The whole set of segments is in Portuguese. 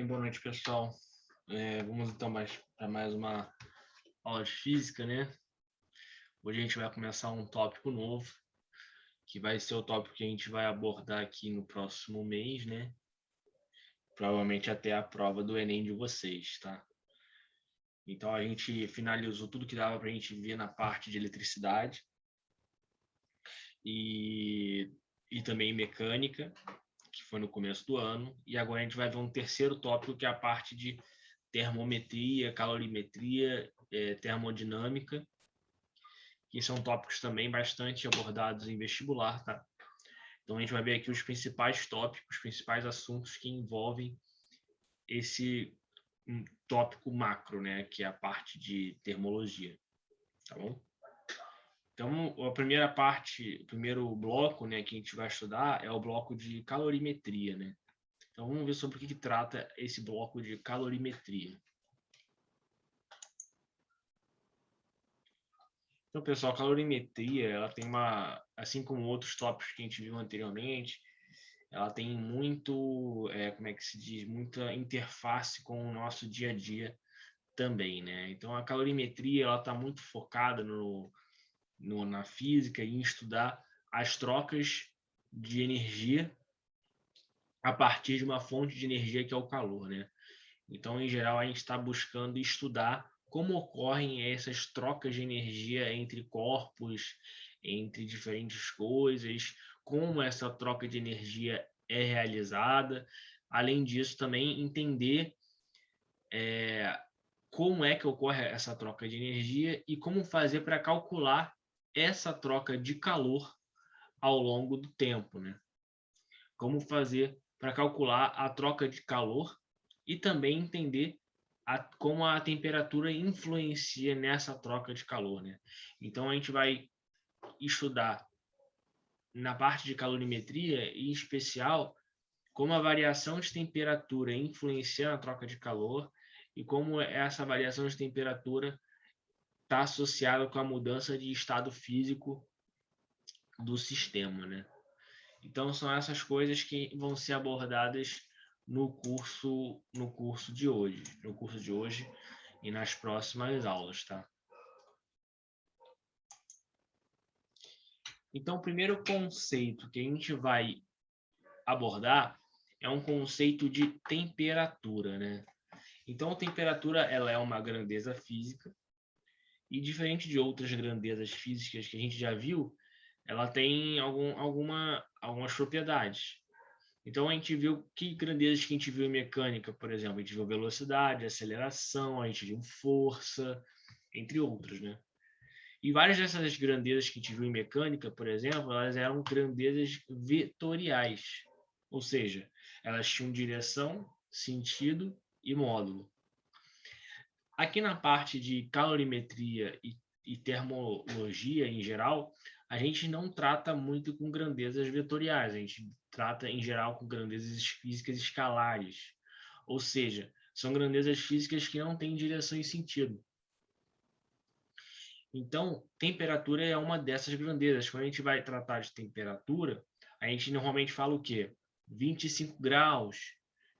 Boa noite, pessoal. Vamos então para mais uma aula de física, né? Hoje a gente vai começar um tópico novo, que vai ser o tópico que a gente vai abordar aqui no próximo mês, né? Provavelmente até a prova do Enem de vocês, tá? Então a gente finalizou tudo que dava para a gente ver na parte de eletricidade e também mecânica, que foi no começo do ano. E agora a gente vai ver um terceiro tópico, que é a parte de termometria, calorimetria, termodinâmica, que são tópicos também bastante abordados em vestibular, tá? Então a gente vai ver aqui os principais tópicos, os principais assuntos que envolvem esse tópico macro, né, que é a parte de termologia, tá bom? Então, a primeira parte, o primeiro bloco, né, que a gente vai estudar é o bloco de calorimetria, né? Então, vamos ver sobre o que trata esse bloco de calorimetria. Então, pessoal, a calorimetria, ela tem assim como outros tópicos que a gente viu anteriormente, ela tem muito, como é que se diz, muita interface com o nosso dia a dia também, né? Então, a calorimetria, ela está muito focada na física e em estudar as trocas de energia a partir de uma fonte de energia que é o calor, né? Então, em geral, a gente está buscando estudar como ocorrem essas trocas de energia entre corpos, entre diferentes coisas, como essa troca de energia é realizada. Além disso, também entender como é que ocorre essa troca de energia e como fazer para calcular essa troca de calor ao longo do tempo, né? Como fazer para calcular a troca de calor e também entender como a temperatura influencia nessa troca de calor, né? Então a gente vai estudar na parte de calorimetria, em especial, como a variação de temperatura influencia na troca de calor e como essa variação de temperatura está associada com a mudança de estado físico do sistema, né? Então são essas coisas que vão ser abordadas no curso de hoje e nas próximas aulas, tá? Então, o primeiro conceito que a gente vai abordar é um conceito de temperatura, né? Então, a temperatura, ela é uma grandeza física e, diferente de outras grandezas físicas que a gente já viu, ela tem algumas propriedades. Então, a gente viu que grandezas que a gente viu em mecânica, por exemplo, a gente viu velocidade, aceleração, a gente viu força, entre outros, né? E várias dessas grandezas que a gente viu em mecânica, por exemplo, elas eram grandezas vetoriais, ou seja, elas tinham direção, sentido e módulo. Aqui na parte de calorimetria e termologia em geral, a gente não trata muito com grandezas vetoriais, a gente trata em geral com grandezas físicas escalares, ou seja, são grandezas físicas que não têm direção e sentido. Então, temperatura é uma dessas grandezas. Quando a gente vai tratar de temperatura, a gente normalmente fala o quê? 25 graus,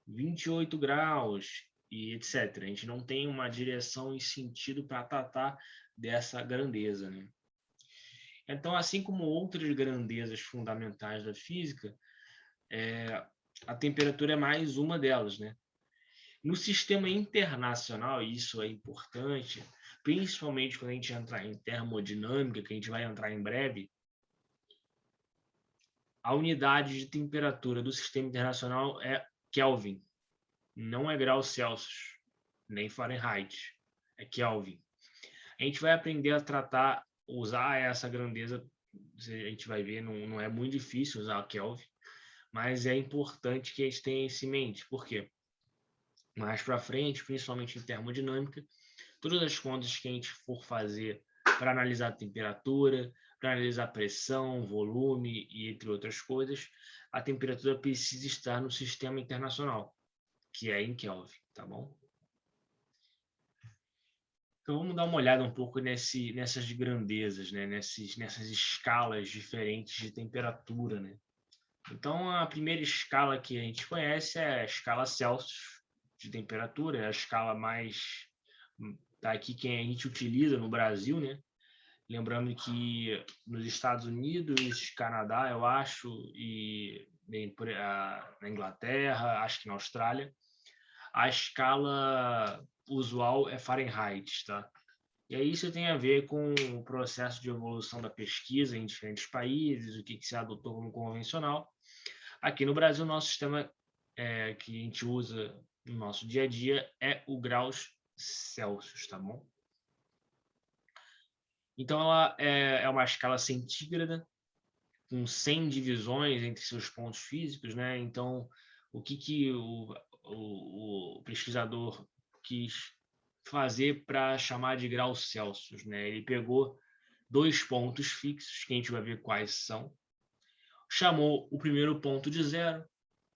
28 graus e etc. A gente não tem uma direção e sentido para tratar dessa grandeza, né? Então, assim como outras grandezas fundamentais da física, a temperatura é mais uma delas, né? No sistema internacional, e isso é importante, principalmente quando a gente entrar em termodinâmica, que a gente vai entrar em breve, a unidade de temperatura do sistema internacional é Kelvin, não é graus Celsius, nem Fahrenheit, é Kelvin. A gente vai aprender a tratar, usar essa grandeza, a gente vai ver, não é muito difícil usar a Kelvin, mas é importante que a gente tenha isso em mente. Por quê? Mais para frente, principalmente em termodinâmica, todas as contas que a gente for fazer para analisar a temperatura, para analisar pressão, volume e entre outras coisas, a temperatura precisa estar no sistema internacional, que é em Kelvin, tá bom? Então vamos dar uma olhada um pouco nessas grandezas, né? nessas escalas diferentes de temperatura, né? Então a primeira escala que a gente conhece é a escala Celsius, de temperatura, é a escala mais daqui que a gente utiliza no Brasil, né? Lembrando que nos Estados Unidos, Canadá, eu acho, e na Inglaterra, acho que na Austrália, a escala usual é Fahrenheit, tá? E aí isso tem a ver com o processo de evolução da pesquisa em diferentes países, o que se adotou como convencional. Aqui no Brasil, nosso sistema que a gente usa no nosso dia a dia é o graus Celsius, tá bom? Então, ela é uma escala centígrada, com 100 divisões entre seus pontos físicos, né? Então, o que o pesquisador quis fazer para chamar de graus Celsius, né? Ele pegou 2 pontos fixos, que a gente vai ver quais são, chamou o primeiro ponto de 0,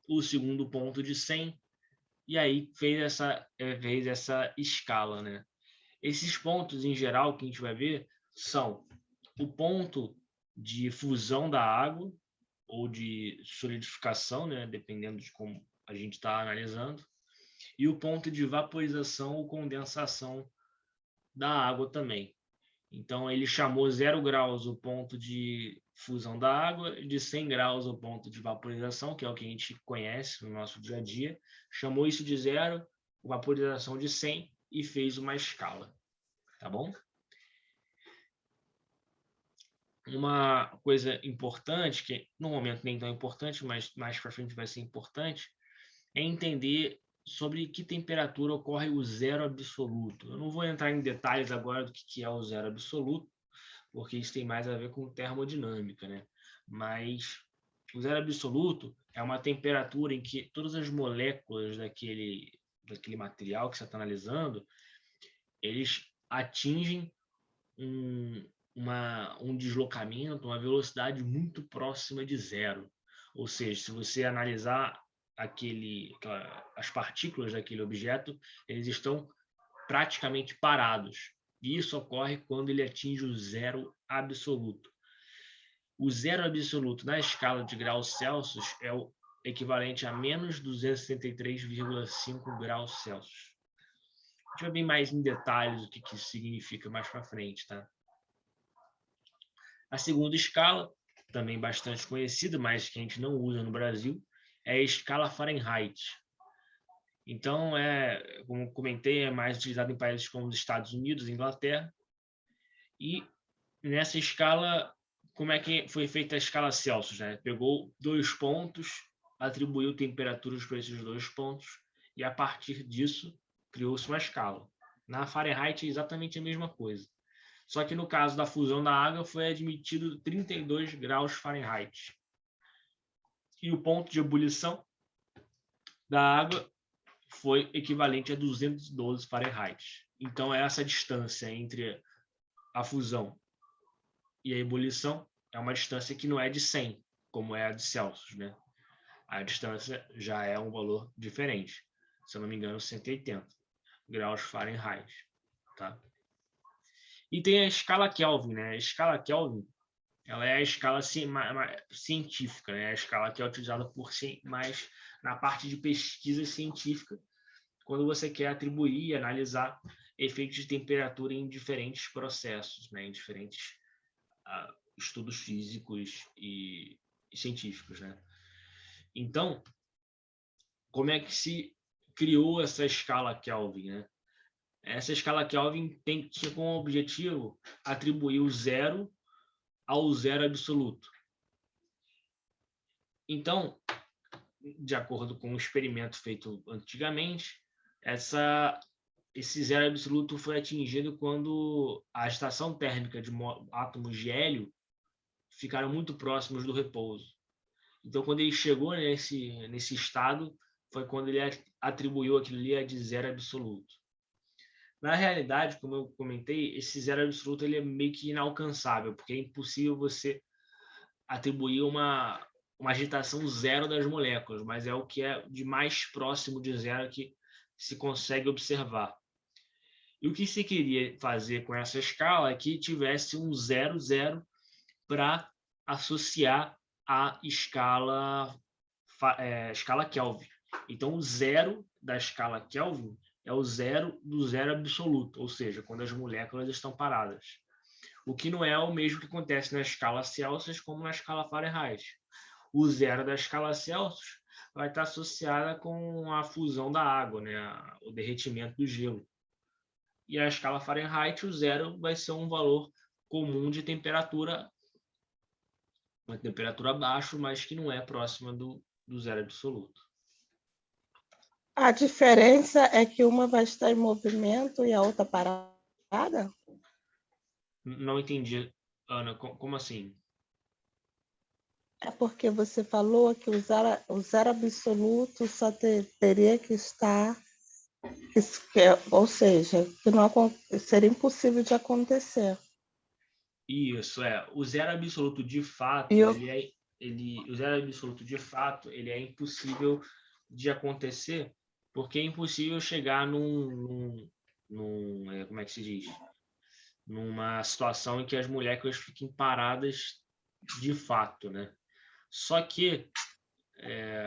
o segundo ponto de 100, e aí fez essa escala, né? Esses pontos, em geral, que a gente vai ver, são o ponto de fusão da água, ou de solidificação, né? Dependendo de como a gente está analisando, e o ponto de vaporização ou condensação da água também. Então, ele chamou 0 graus o ponto de fusão da água, de 100 graus o ponto de vaporização, que é o que a gente conhece no nosso dia a dia. Chamou isso de 0, vaporização de 100 e fez uma escala. Tá bom? Uma coisa importante, que no momento nem tão importante, mas mais para frente vai ser importante, é entender sobre que temperatura ocorre o zero absoluto. Eu não vou entrar em detalhes agora do que é o zero absoluto, porque isso tem mais a ver com termodinâmica, né? Mas o zero absoluto é uma temperatura em que todas as moléculas daquele material que você está analisando, eles atingem um deslocamento, uma velocidade muito próxima de 0. Ou seja, se você analisar as partículas daquele objeto, eles estão praticamente parados. E isso ocorre quando ele atinge o zero absoluto. O zero absoluto na escala de graus Celsius é o equivalente a menos 273,5 graus Celsius. A gente vai ver mais em detalhes o que isso significa mais para frente, tá? A segunda escala, também bastante conhecida, mas que a gente não usa no Brasil, é a escala Fahrenheit. Então, como comentei, é mais utilizado em países como os Estados Unidos, Inglaterra. E nessa escala, como é que foi feita a escala Celsius, né? Pegou 2 pontos, atribuiu temperaturas para esses 2 pontos, e a partir disso, criou-se uma escala. Na Fahrenheit é exatamente a mesma coisa. Só que no caso da fusão da água foi admitido 32 graus Fahrenheit. E o ponto de ebulição da água foi equivalente a 212 Fahrenheit. Então, essa distância entre a fusão e a ebulição é uma distância que não é de 100, como é a de Celsius, né? A distância já é um valor diferente. Se eu não me engano, 180 graus Fahrenheit, tá? E tem a escala Kelvin, né? A escala Kelvin, ela é a escala científica, né? A escala que é utilizada mais na parte de pesquisa científica, quando você quer atribuir e analisar efeitos de temperatura em diferentes processos, né? Em diferentes estudos físicos e científicos, né? Então, como é que se criou essa escala Kelvin, né? Essa escala Kelvin tinha como objetivo atribuir o zero ao zero absoluto. Então, de acordo com um experimento feito antigamente, esse zero absoluto foi atingido quando a estação térmica de átomos de hélio ficaram muito próximos do repouso. Então, quando ele chegou nesse estado, foi quando ele atribuiu aquilo ali de zero absoluto. Na realidade, como eu comentei, esse zero absoluto ele é meio que inalcançável, porque é impossível você atribuir uma agitação zero das moléculas, mas é o que é de mais próximo de zero que se consegue observar. E o que se queria fazer com essa escala é que tivesse um 0, 0 para associar à escala Kelvin. Então, o zero da escala Kelvin é o zero do zero absoluto, ou seja, quando as moléculas estão paradas. O que não é o mesmo que acontece na escala Celsius como na escala Fahrenheit. O zero da escala Celsius vai estar associada com a fusão da água, né? O derretimento do gelo. E a escala Fahrenheit, o zero vai ser um valor comum de temperatura, uma temperatura abaixo, mas que não é próxima do zero absoluto. A diferença é que uma vai estar em movimento e a outra parada? Não entendi, Ana, como assim? É porque você falou que o zero absoluto só teria que estar, ou seja, que não seria impossível de acontecer. Isso, o zero absoluto de fato, o zero absoluto de fato, ele é impossível de acontecer, porque é impossível chegar como é que se diz? Numa situação em que as moléculas fiquem paradas de fato, né? Só que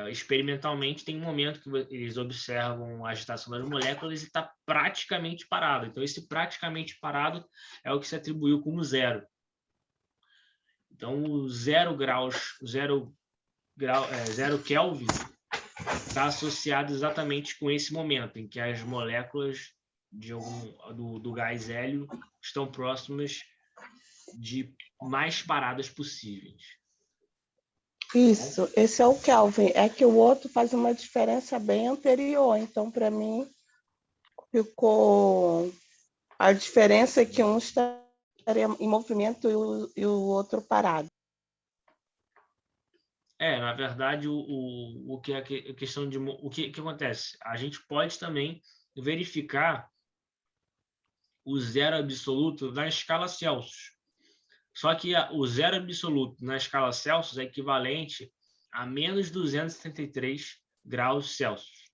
experimentalmente tem um momento que eles observam a agitação das moléculas e está praticamente parado. Então esse praticamente parado é o que se atribuiu como zero. Então o zero Kelvin está associado exatamente com esse momento em que as moléculas do gás hélio estão próximas de mais paradas possíveis. Isso, esse é o Kelvin. É que o outro faz uma diferença bem anterior. Então, para mim, ficou... A diferença é que um estaria em movimento e o outro parado. Na verdade, o que é a questão de o que acontece? A gente pode também verificar o zero absoluto na escala Celsius. Só que o zero absoluto na escala Celsius é equivalente a menos 273 graus Celsius.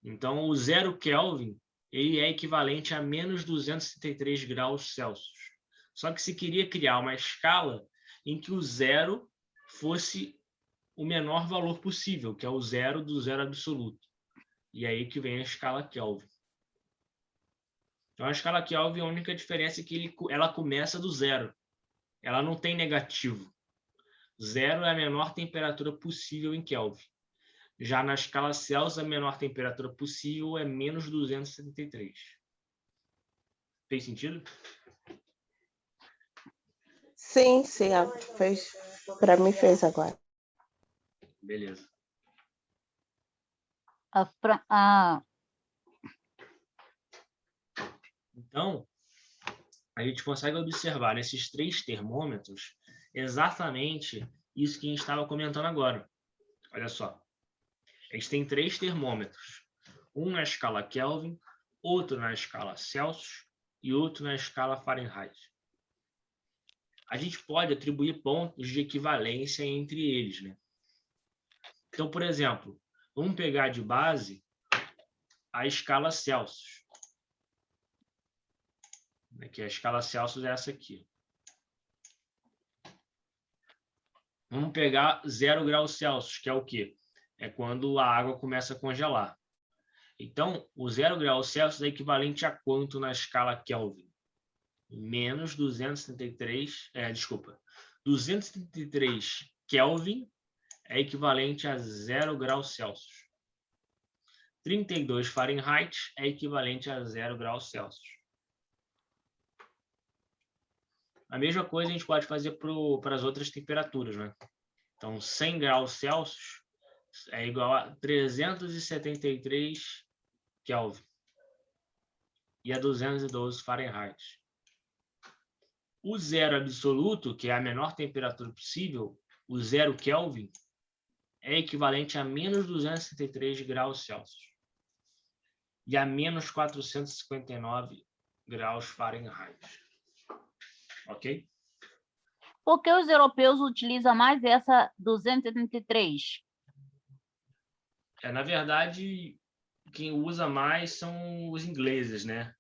Então, o zero Kelvin ele é equivalente a menos 273 graus Celsius. Só que se queria criar uma escala em que o zero fosse o menor valor possível, que é o zero do zero absoluto. E aí que vem a escala Kelvin. Então, a escala Kelvin, a única diferença é que ela começa do zero. Ela não tem negativo. Zero é a menor temperatura possível em Kelvin. Já na escala Celsius, a menor temperatura possível é menos 273. Fez sentido? Sim, fez. Para mim fez agora. Beleza. Então, a gente consegue observar nesses 3 termômetros exatamente isso que a gente estava comentando agora. Olha só. A gente tem 3 termômetros. Um na escala Kelvin, outro na escala Celsius e outro na escala Fahrenheit. A gente pode atribuir pontos de equivalência entre eles, né? Então, por exemplo, vamos pegar de base a escala Celsius. Que a escala Celsius é essa aqui. Vamos pegar 0 graus Celsius, que é o quê? É quando a água começa a congelar. Então, o 0 graus Celsius é equivalente a quanto na escala Kelvin? Menos 233 Kelvin é equivalente a 0 graus Celsius. 32 Fahrenheit é equivalente a 0 graus Celsius. A mesma coisa a gente pode fazer para as outras temperaturas, né? Então, 100 graus Celsius é igual a 373 Kelvin e a 212 Fahrenheit. O zero absoluto, que é a menor temperatura possível, o 0 Kelvin, é equivalente a menos 263 graus Celsius e a menos 459 graus Fahrenheit. Ok? Por que os europeus utilizam mais essa 273? Na verdade, quem usa mais são os ingleses, né?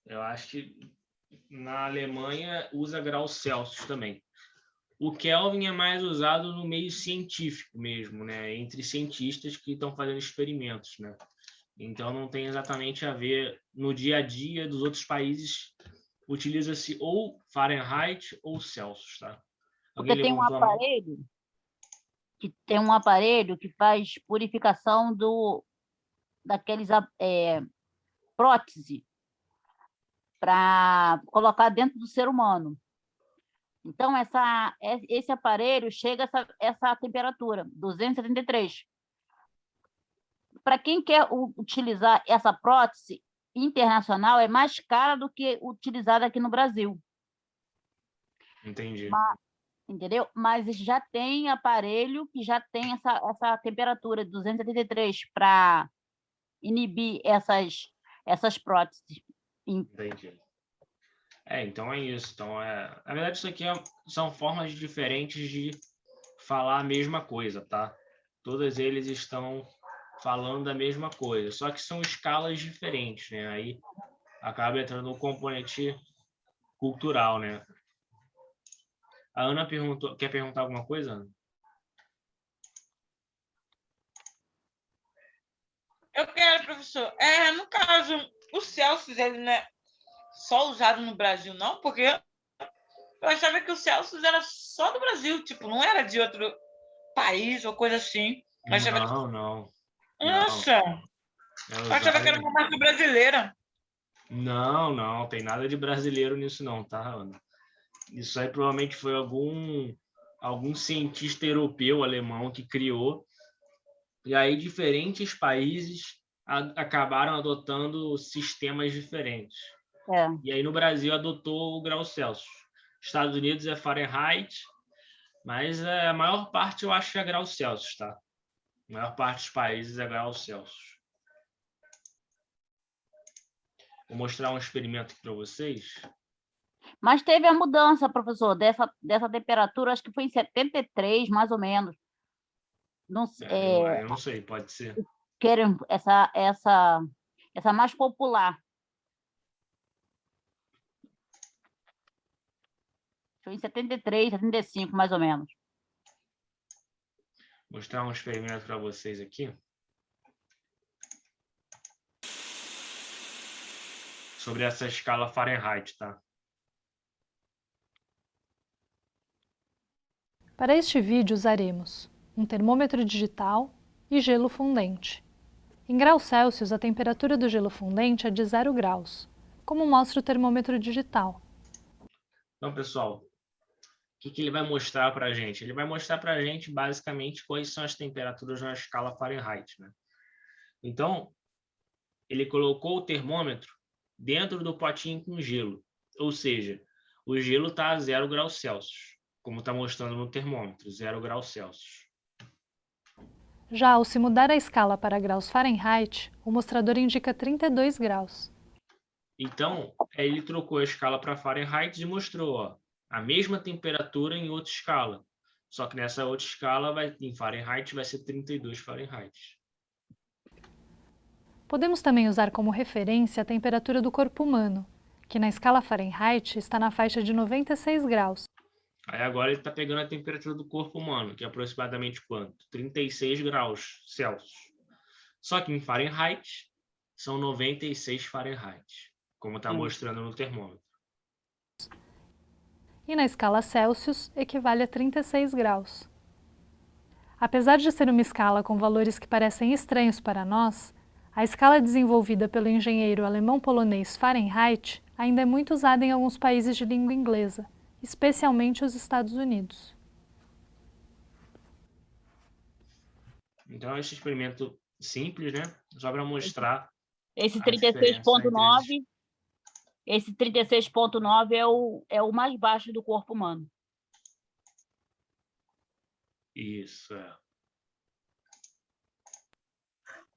Eu acho que na Alemanha usa graus Celsius também. O Kelvin é mais usado no meio científico mesmo, né? Entre cientistas que estão fazendo experimentos, né? Então, não tem exatamente a ver no dia a dia dos outros países. Utiliza-se ou Fahrenheit ou Celsius, tá? Porque Alguém levantou a mão? tem um aparelho que faz purificação daqueles prótese para colocar dentro do ser humano. Então, esse aparelho chega a essa temperatura, 273. Para quem quer utilizar essa prótese internacional, é mais cara do que utilizada aqui no Brasil. Entendi. Entendeu? Mas já tem aparelho que já tem essa temperatura de 273 para inibir essas próteses. Entendi. Então é isso. Então, na verdade, isso aqui são formas diferentes de falar a mesma coisa, tá? Todos eles estão falando da mesma coisa, só que são escalas diferentes, né? Aí acaba entrando no componente cultural, né? A Ana quer perguntar alguma coisa, Ana? Eu quero, professor. No caso, o Celsius, ele não é só usado no Brasil, não? Porque eu achava que o Celsius era só do Brasil, tipo, não era de outro país ou coisa assim. Eu achava que... Não. Nossa! Eu achava que era uma marca brasileira. Não, tem nada de brasileiro nisso não, tá, Ana? Isso aí provavelmente foi algum cientista europeu, alemão, que criou. E aí diferentes países acabaram adotando sistemas diferentes. E aí no Brasil adotou o grau Celsius. Estados Unidos é Fahrenheit, mas a maior parte eu acho que é grau Celsius, tá? A maior parte dos países é grau Celsius. Vou mostrar um experimento aqui para vocês. Mas teve a mudança, professor, dessa temperatura, acho que foi em 73, mais ou menos. Não, eu não sei, pode ser. Querem essa mais popular. Foi em 73, 75, mais ou menos. Vou mostrar um experimento para vocês aqui. Sobre essa escala Fahrenheit, tá? Para este vídeo usaremos um termômetro digital e gelo fundente. Em graus Celsius, a temperatura do gelo fundente é de 0 graus, como mostra o termômetro digital. Então, pessoal, o que ele vai mostrar para a gente? Ele vai mostrar para a gente, basicamente, quais são as temperaturas na escala Fahrenheit, né? Então, ele colocou o termômetro dentro do potinho com gelo. Ou seja, o gelo está a 0 graus Celsius, como está mostrando no termômetro, 0 graus Celsius. Já ao se mudar a escala para graus Fahrenheit, o mostrador indica 32 graus. Então, ele trocou a escala para Fahrenheit e mostrou a mesma temperatura em outra escala. Só que nessa outra escala, em Fahrenheit, vai ser 32 Fahrenheit. Podemos também usar como referência a temperatura do corpo humano, que na escala Fahrenheit está na faixa de 96 graus. Aí agora ele está pegando a temperatura do corpo humano, que é aproximadamente quanto? 36 graus Celsius. Só que em Fahrenheit são 96 Fahrenheit, como está mostrando no termômetro. E na escala Celsius equivale a 36 graus. Apesar de ser uma escala com valores que parecem estranhos para nós, a escala desenvolvida pelo engenheiro alemão-polonês Fahrenheit ainda é muito usada em alguns países de língua inglesa, especialmente os Estados Unidos. Então, esse experimento simples, né? Só para mostrar esse 36,9, esse 36,9 é o mais baixo do corpo humano. Isso,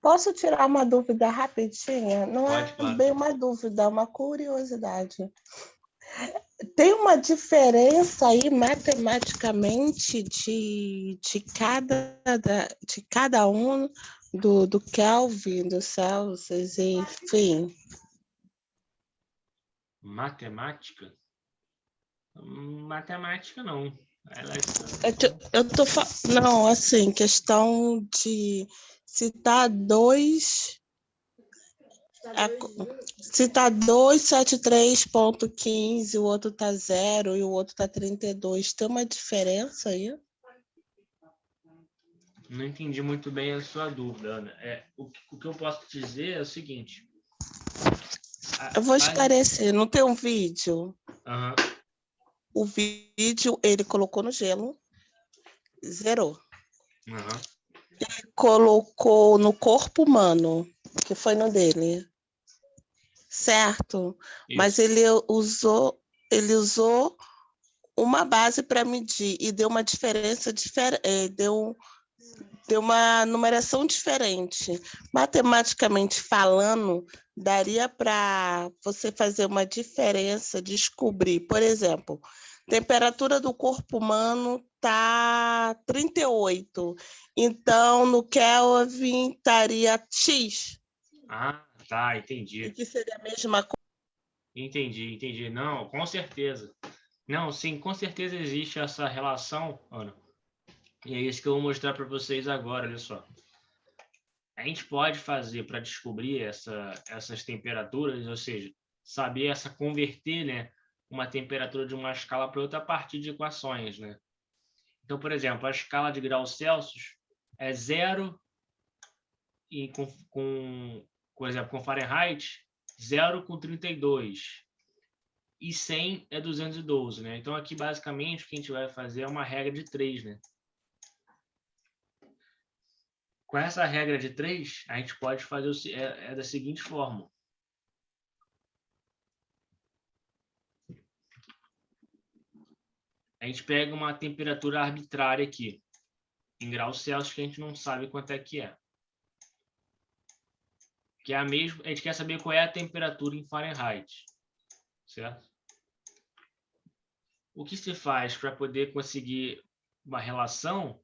Posso tirar uma dúvida rapidinha? Não Pode, é claro. bem uma dúvida, é uma curiosidade. Tem uma diferença aí matematicamente de cada um do Kelvin, do Celsius, enfim. Matemática? Matemática não. Eu tô não, assim, questão de se tá 2, se tá 273,15, o outro tá 0 e o outro tá 32, tem uma diferença aí? Não entendi muito bem a sua dúvida, Ana. O que eu posso te dizer é o seguinte. Eu vou esclarecer, não tem um vídeo? Aham. O vídeo ele colocou no gelo, zerou. Aham. Colocou no corpo humano, que foi no dele, certo? Mas Isso. ele usou uma base para medir e deu uma diferença diferente, deu uma numeração diferente. Matematicamente falando, daria para você fazer uma diferença, descobrir, por exemplo, temperatura do corpo humano está 38, então no Kelvin estaria X, Ah, tá, e entendi. que seria a mesma coisa. Entendi. Não, com certeza. Não, sim, com certeza existe essa relação, Ana. E é isso que eu vou mostrar para vocês agora, olha só. A gente pode fazer para descobrir essas temperaturas, ou seja, saber converter, né, uma temperatura de uma escala para outra a partir de equações, né? Então, por exemplo, a escala de graus Celsius é 0 e por exemplo, com Fahrenheit, 0 com 32 e 100 é 212, né? Então aqui basicamente o que a gente vai fazer é uma regra de 3, né? Com essa regra de 3, a gente pode fazer da seguinte forma. A gente pega uma temperatura arbitrária aqui, em graus Celsius, que a gente não sabe quanto é que é. Que é a mesma, a gente quer saber qual é a temperatura em Fahrenheit, certo? O que se faz para poder conseguir uma relação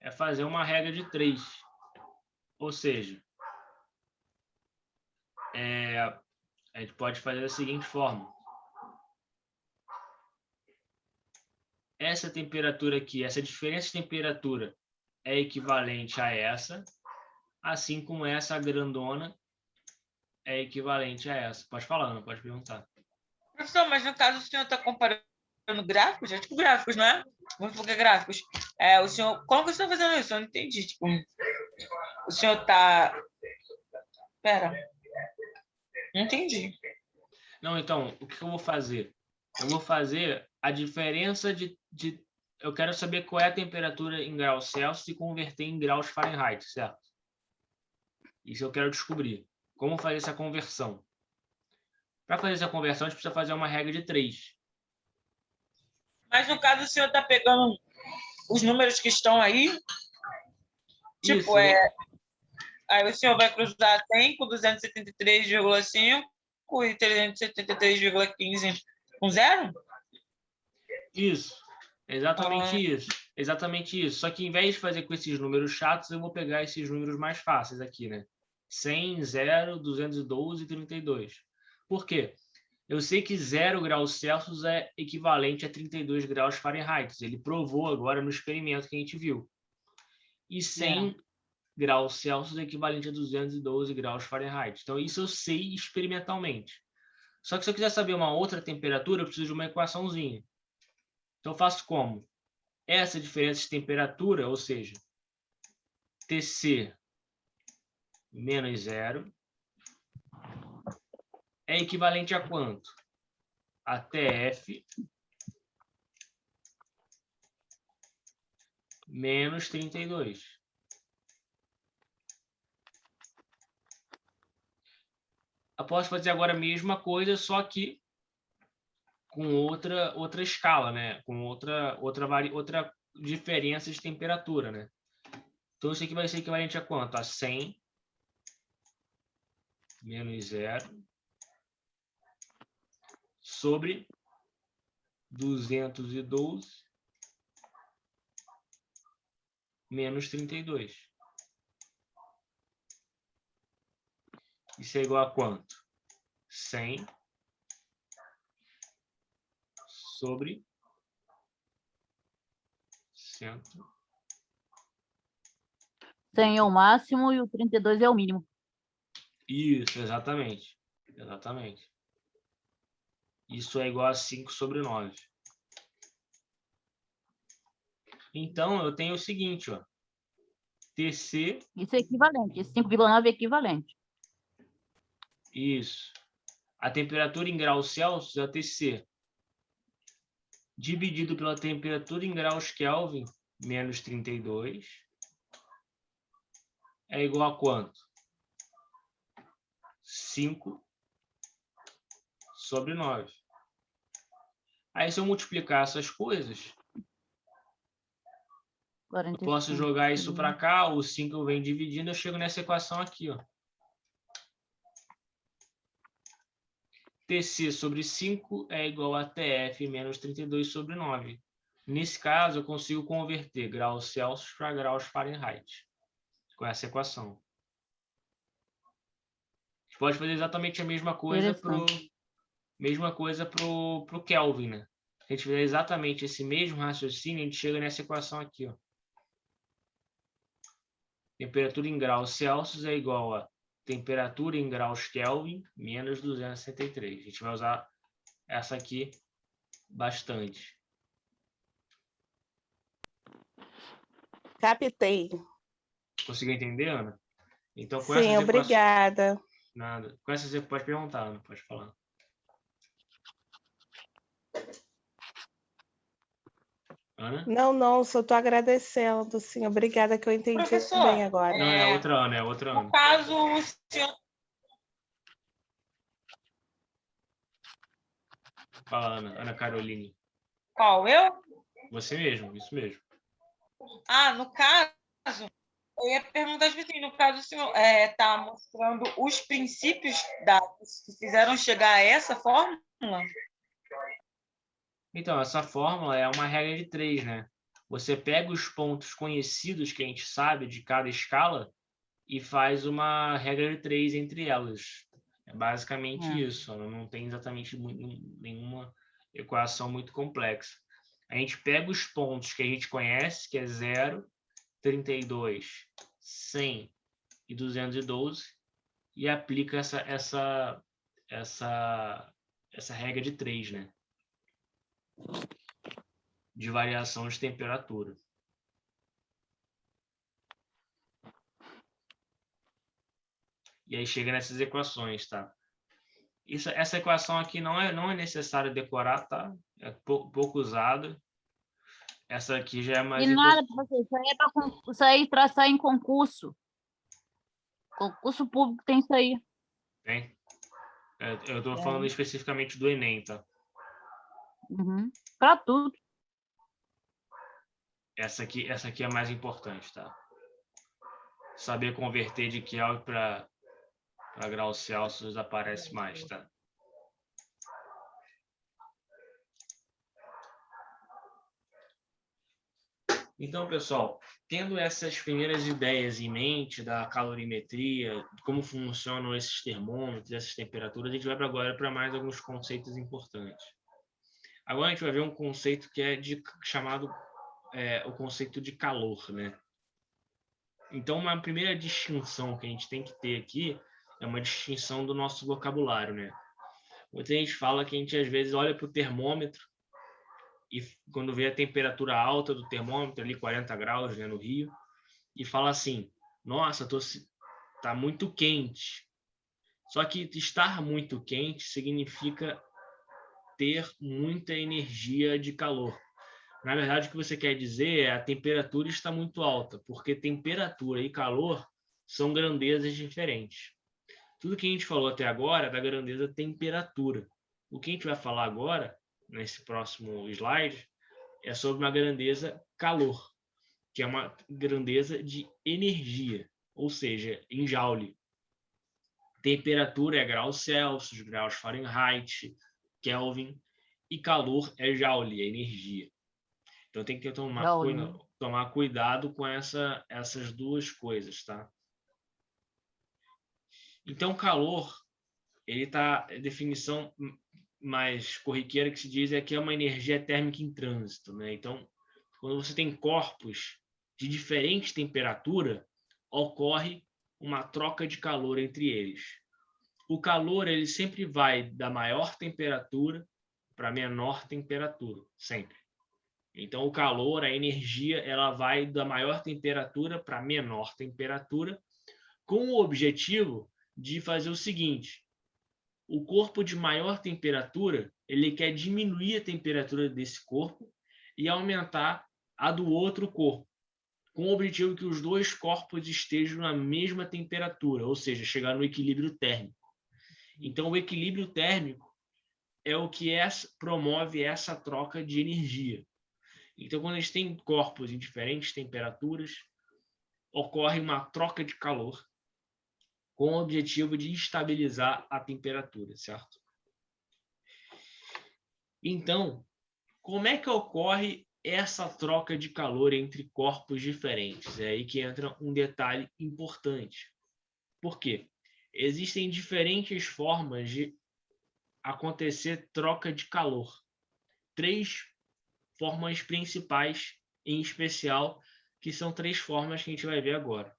é fazer uma regra de 3. Ou seja, a gente pode fazer da seguinte forma. Essa temperatura aqui, essa diferença de temperatura é equivalente a essa, assim como essa grandona é equivalente a essa. Pode falar, não pode perguntar. Professor, mas no caso o senhor está comparando gráficos? É tipo gráficos, não é? Vamos focar gráficos. O senhor, como que o senhor está fazendo isso? Eu não entendi. Tipo, o senhor está... Pera, não entendi. Não, então, o que eu vou fazer? Eu vou fazer a diferença eu quero saber qual é a temperatura em graus Celsius e converter em graus Fahrenheit, certo? Isso eu quero descobrir. Como fazer essa conversão? Para fazer essa conversão, a gente precisa fazer uma regra de 3. Mas no caso o senhor está pegando os números que estão aí? Tipo, Isso, aí o senhor vai cruzar 100 com 273,5 e 373,15 com zero? isso. Exatamente isso. Só que em vez de fazer com esses números chatos, eu vou pegar esses números mais fáceis aqui, né? 100, 0, 212 e 32. Por quê? Eu sei que 0 graus Celsius é equivalente a 32 graus Fahrenheit. Ele provou agora no experimento que a gente viu. E 100 graus Celsius é equivalente a 212 graus Fahrenheit. Então, isso eu sei experimentalmente. Só que se eu quiser saber uma outra temperatura, eu preciso de uma equaçãozinha. Então, eu faço como? Essa diferença de temperatura, ou seja, Tc menos 0, é equivalente a quanto? A Tf menos 32. Eu posso fazer agora a mesma coisa, só que com outra escala, né? Com outra diferença de temperatura, né? Então, isso aqui vai ser equivalente a quanto? A 100 menos 0 sobre 212 menos 32. Isso é igual a quanto? 100 sobre 100%. 100 é o máximo e o 32 é o mínimo. Isso, exatamente. Exatamente. Isso é igual a 5/9. Então, eu tenho o seguinte, ó. TC, Isso é equivalente. Esse 5,9 é equivalente. isso. A temperatura em graus Celsius é TC. Dividido pela temperatura em graus Kelvin, menos 32, é igual a quanto? 5/9. Aí, se eu multiplicar essas coisas, eu posso 45. jogar isso para cá, o 5 vem dividindo, eu chego nessa equação aqui, ó. TC sobre 5 é igual a TF menos 32/9. Nesse caso, eu consigo converter graus Celsius para graus Fahrenheit com essa equação. A gente pode fazer exatamente a mesma coisa pro Kelvin, né? Se a gente fizer exatamente esse mesmo raciocínio, a gente chega nessa equação aqui, ó. Temperatura em graus Celsius é igual a temperatura em graus Kelvin menos 263. A gente vai usar essa aqui bastante. Captei. Conseguiu entender, Ana? Então, com Sim, essas equações... obrigada. Nada. Com essas equações... Pode perguntar, Ana. Pode falar. Ana? Não, só estou agradecendo, sim, obrigada, que eu entendi Professor, bem agora. Não, é outra Ana, é outra Ana. No caso, o senhor... Fala, Ana. Ana Caroline. Qual? Eu? Você mesmo, isso mesmo. Ah, no caso, eu ia perguntar, tipo assim, no caso, o senhor está mostrando os princípios dados que fizeram chegar a essa fórmula? Então, essa fórmula é uma regra de 3, né? Você pega os pontos conhecidos que a gente sabe de cada escala e faz uma regra de 3 entre elas. É basicamente isso. Não tem exatamente nenhuma equação muito complexa. A gente pega os pontos que a gente conhece, que é 0, 32, 100 e 212, e aplica essa regra de 3, né? De variação de temperatura. E aí chega nessas equações, tá? Essa equação aqui não é necessário decorar, tá? É pouco usada. Essa aqui já é mais E nada, professor, isso aí é para sair em concurso. Concurso público tem isso aí. Tem? Eu estou falando especificamente do Enem, tá? Uhum. Para tudo. Essa aqui é mais importante, tá? Saber converter de Kelvin para graus Celsius aparece mais, tá? Então, pessoal, tendo essas primeiras ideias em mente da calorimetria, como funcionam esses termômetros, essas temperaturas, a gente vai agora para mais alguns conceitos importantes. Agora a gente vai ver um conceito que é chamado o conceito de calor, né? Então, uma primeira distinção que a gente tem que ter aqui é uma distinção do nosso vocabulário, né? Muita gente fala que a gente às vezes olha para o termômetro e quando vê a temperatura alta do termômetro, ali 40 graus, né, no Rio, e fala assim, nossa, tá muito quente. Só que estar muito quente significa ter muita energia de calor. Na verdade, o que você quer dizer é a temperatura está muito alta, porque temperatura e calor são grandezas diferentes. Tudo que a gente falou até agora é da grandeza temperatura. O que a gente vai falar agora, nesse próximo slide, é sobre uma grandeza calor, que é uma grandeza de energia, ou seja, em joule. Temperatura é graus Celsius, graus Fahrenheit, Kelvin, e calor é joule, é energia. Então tem que tomar cuidado com essas duas coisas, tá? Então, calor, ele tá a definição mais corriqueira que se diz é que é uma energia térmica em trânsito, né? Então, quando você tem corpos de diferente temperatura, ocorre uma troca de calor entre eles. O calor ele sempre vai da maior temperatura para a menor temperatura, sempre. Então, o calor, a energia, ela vai da maior temperatura para a menor temperatura, com o objetivo de fazer o seguinte: o corpo de maior temperatura, ele quer diminuir a temperatura desse corpo e aumentar a do outro corpo, com o objetivo que os dois corpos estejam na mesma temperatura, ou seja, chegar no equilíbrio térmico. Então, o equilíbrio térmico é o que promove essa troca de energia. Então, quando a gente tem corpos em diferentes temperaturas, ocorre uma troca de calor com o objetivo de estabilizar a temperatura, certo? Então, como é que ocorre essa troca de calor entre corpos diferentes? É aí que entra um detalhe importante. Por quê? Existem diferentes formas de acontecer troca de calor. 3 formas principais, em especial, que são 3 formas que a gente vai ver agora.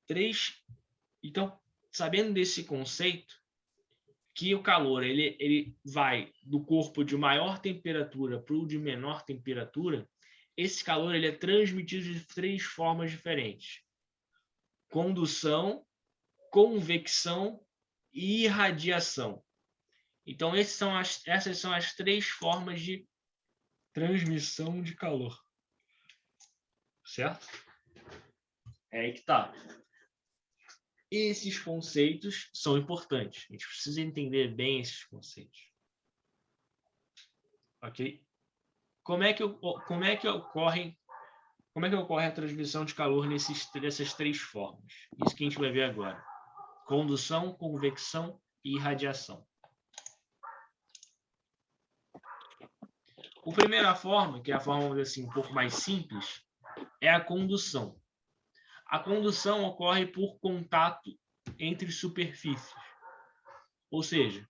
3. Então, sabendo desse conceito, que o calor ele vai do corpo de maior temperatura para o de menor temperatura, esse calor ele é transmitido de 3 formas diferentes: condução, convecção e irradiação. Então, essas são as 3 formas de transmissão de calor. Certo? É aí que tá. Esses conceitos são importantes. A gente precisa entender bem esses conceitos. Ok? Como é que ocorre a transmissão de calor dessas 3 formas? Isso que a gente vai ver agora: condução, convecção e irradiação. A primeira forma, que é a forma assim, um pouco mais simples, é a condução. A condução ocorre por contato entre superfícies. Ou seja,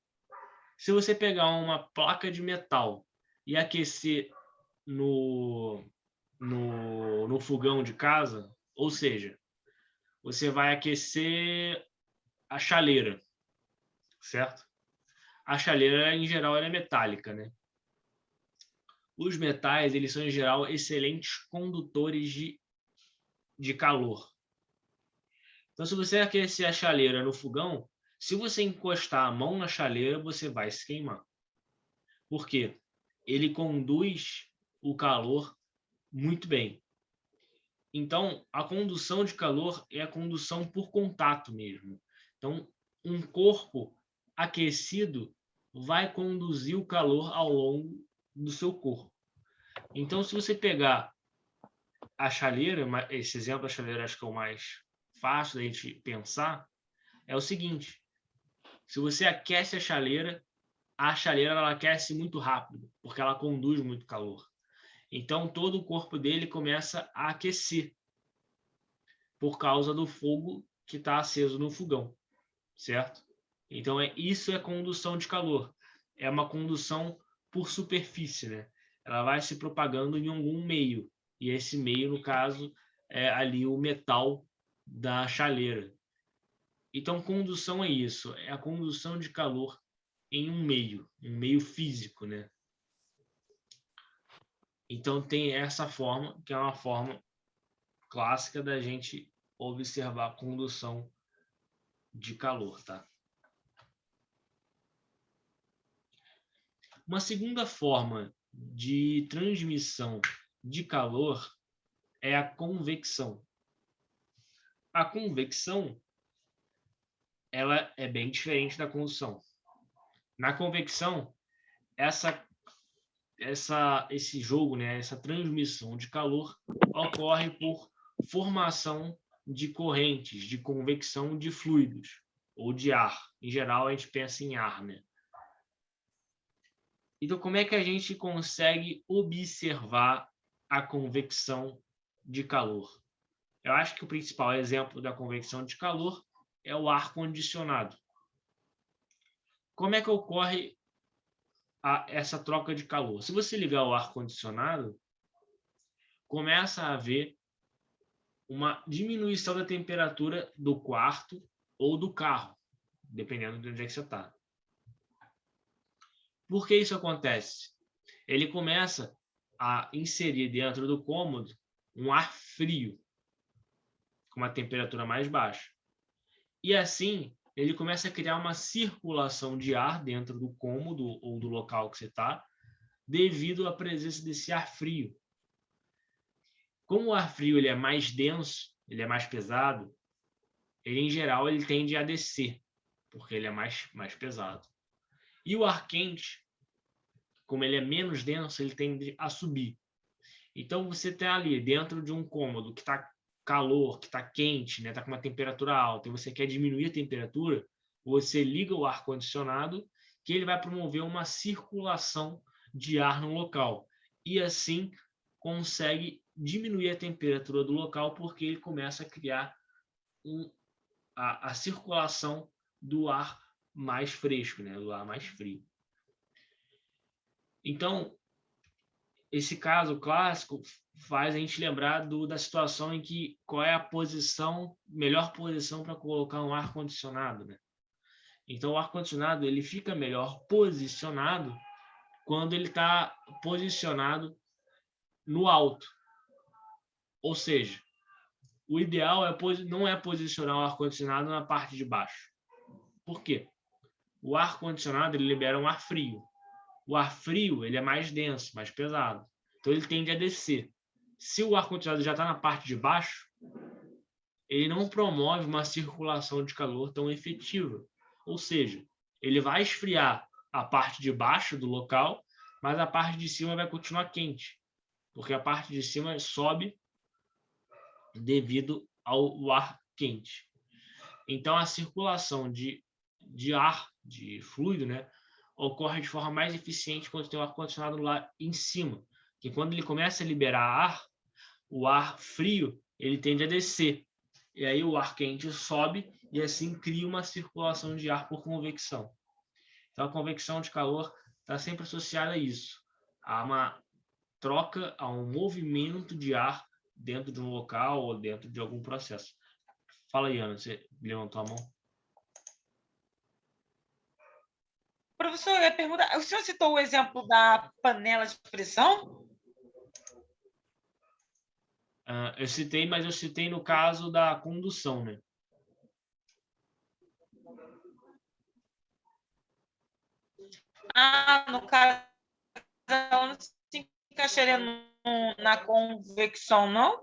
se você pegar uma placa de metal e aquecer no fogão de casa, ou seja, você vai aquecer a chaleira, certo? A chaleira, em geral, ela é metálica, né? Os metais, eles são, em geral, excelentes condutores de calor. Então, se você aquecer a chaleira no fogão, se você encostar a mão na chaleira, você vai se queimar. Por quê? Ele conduz o calor muito bem. Então, a condução de calor é a condução por contato mesmo. Então, um corpo aquecido vai conduzir o calor ao longo do seu corpo. Então, se você pegar a chaleira, esse exemplo da chaleira acho que é o mais fácil da gente pensar, é o seguinte: se você aquece a chaleira ela aquece muito rápido, porque ela conduz muito calor. Então, todo o corpo dele começa a aquecer por causa do fogo que está aceso no fogão, certo? Então, isso é condução de calor. É uma condução por superfície, né? Ela vai se propagando em algum meio. E esse meio, no caso, é ali o metal da chaleira. Então, condução é isso. É a condução de calor em um meio físico, né? Então, tem essa forma, que é uma forma clássica da gente observar a condução de calor, tá? Uma segunda forma de transmissão de calor é a convecção. A convecção, ela é bem diferente da condução. Na convecção, esse jogo, né, essa transmissão de calor ocorre por formação de correntes de convecção de fluidos ou de ar. Em geral, a gente pensa em ar, né? Então, como é que a gente consegue observar a convecção de calor? Eu acho que o principal exemplo da convecção de calor é o ar-condicionado. Como é que ocorre essa troca de calor. Se você ligar o ar-condicionado, começa a haver uma diminuição da temperatura do quarto ou do carro, dependendo de onde é que você está. Por que isso acontece? Ele começa a inserir dentro do cômodo um ar frio, com uma temperatura mais baixa. E assim, ele começa a criar uma circulação de ar dentro do cômodo ou do local que você está, devido à presença desse ar frio. Como o ar frio ele é mais denso, ele é mais pesado, ele em geral ele tende a descer, porque ele é mais pesado. E o ar quente, como ele é menos denso, ele tende a subir. Então você está ali dentro de um cômodo que está calor, que está quente, né? Está com uma temperatura alta, e você quer diminuir a temperatura, você liga o ar-condicionado, que ele vai promover uma circulação de ar no local. E assim consegue diminuir a temperatura do local, porque ele começa a criar a circulação do ar mais fresco, né? Do ar mais frio. Então, esse caso clássico faz a gente lembrar da situação em que qual é a melhor posição para colocar um ar-condicionado, né? Então, o ar-condicionado ele fica melhor posicionado quando ele está posicionado no alto. Ou seja, o ideal não é posicionar o ar-condicionado na parte de baixo. Por quê? O ar-condicionado ele libera um ar frio. O ar frio ele é mais denso, mais pesado. Então ele tende a descer. Se o ar-condicionado já está na parte de baixo, ele não promove uma circulação de calor tão efetiva. Ou seja, ele vai esfriar a parte de baixo do local, mas a parte de cima vai continuar quente, porque a parte de cima sobe devido ao ar quente. Então a circulação de ar, de fluido, né, ocorre de forma mais eficiente quando tem o ar-condicionado lá em cima. Que quando ele começa a liberar ar, o ar frio ele tende a descer. E aí o ar quente sobe e assim cria uma circulação de ar por convecção. Então a convecção de calor está sempre associada a isso, a uma troca, a um movimento de ar dentro de um local ou dentro de algum processo. Fala aí, Ana, você levantou a mão? Professor, eu ia perguntar, o senhor citou o exemplo da panela de pressão? Eu citei, mas eu citei no caso da condução, né? No caso, ela não se encaixaria na convecção, não?